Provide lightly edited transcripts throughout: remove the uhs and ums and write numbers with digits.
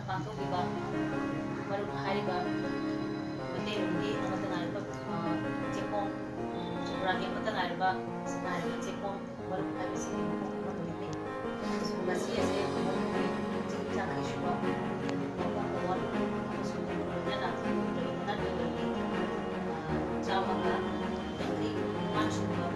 ꯄꯥꯡꯊꯣꯛꯂꯤꯕ ꯃꯔꯨꯞ ꯍꯥꯏꯔꯤꯕ ꯃꯩꯇꯩꯔꯣꯟꯒꯤ ꯑꯃꯠꯇ ꯉꯥꯏꯔꯕ ꯆꯦꯛꯀꯣꯟ ꯔꯥꯒꯦꯟꯃꯛꯇ ꯉꯥꯏꯔꯕ ꯆꯦꯛꯀꯣꯟ ꯃꯔꯨꯞ ꯍꯥꯏꯕꯁꯤꯒꯤ ꯃꯀꯣꯛ ꯑꯃ ꯑꯣꯏꯔꯝꯃꯤ꯫ ꯉꯁꯤ ꯑꯁꯦ ꯃꯔꯨꯞꯀꯤ ꯆꯍꯤ 50 ꯁꯨꯕ ꯃꯄꯣꯛ ꯑꯃꯁꯨꯡ ꯂꯣꯏꯅꯅ ꯔꯕꯤꯟꯗ꯭ꯔꯅꯥꯊ ꯇꯦꯒꯣꯔꯒꯤ ꯆꯥꯝꯃꯒ 85 ꯁꯨꯕ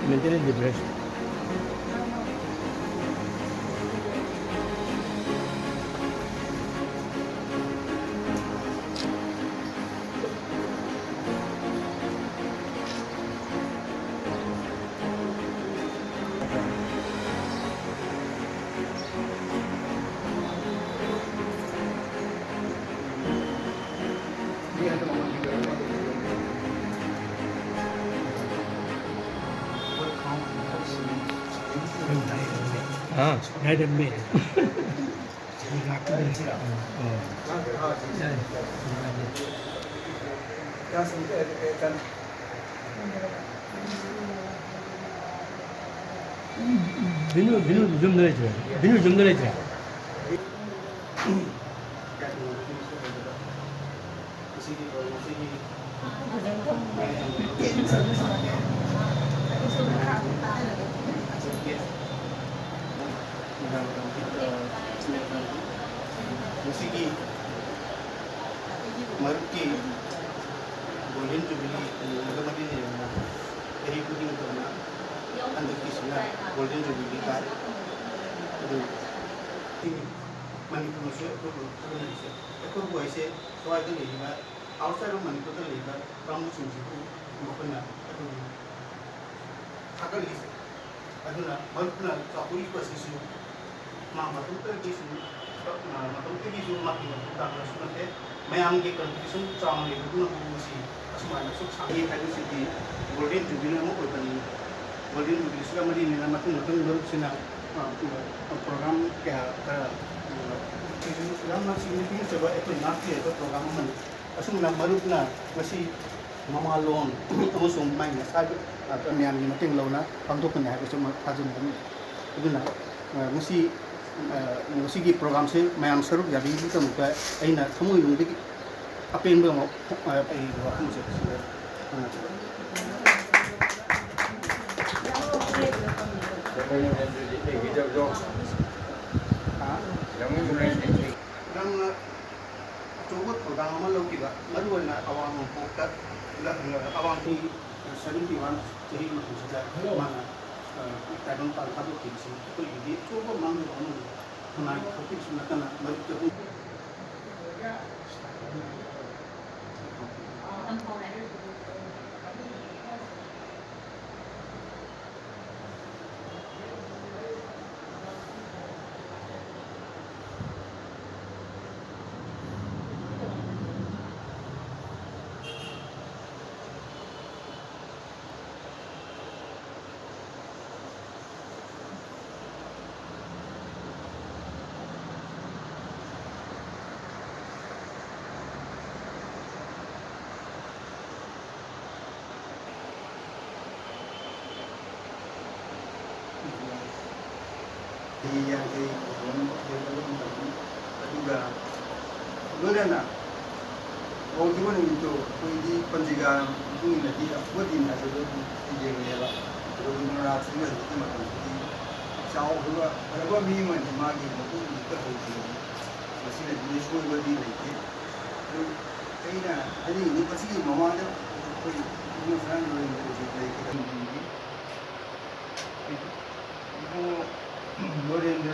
Mentally depressed. Right and made. Binu zoom dere. Binu zoom dere. Musiki Maruti Golden Jubilee Nagamadi Nirvana Eri Pudding Tona and the Kishna Golden Jubilee card Manipur Echo voice so I can live outside of Manipur live from Suzuku Mokana Akalis Aduna Marpuna Sakuri Pasisu Mama Tukisu Matukisu Maki Sunate Mayamgi contribution strongly to Asmana Suki City Golden Jubilee Mokotani Golden Jubilee Sugamadi Namatu Sina program Lama significant about a not the program Asuna Marupna Masi Mama Loan also minus Miami Mating Lona Pantokan have some cousin Musi Musiki program se Mayam Saru Yabi Tamuka Aina Tamu Yudi Apin Bomo program Lokiba, Maruana Awam Pokat, Awanti 71 Mana. I don't know how to fix it. So you did over money tonight for fixing the Lorena, all given into the Panjiga, doing the deal of what in as a little Rabindranath Singh, Chow, whoever me when the Magi, the whole thing. The Senate Ministry will be like it. I think you can see Mamma, your friend will be like it. More than the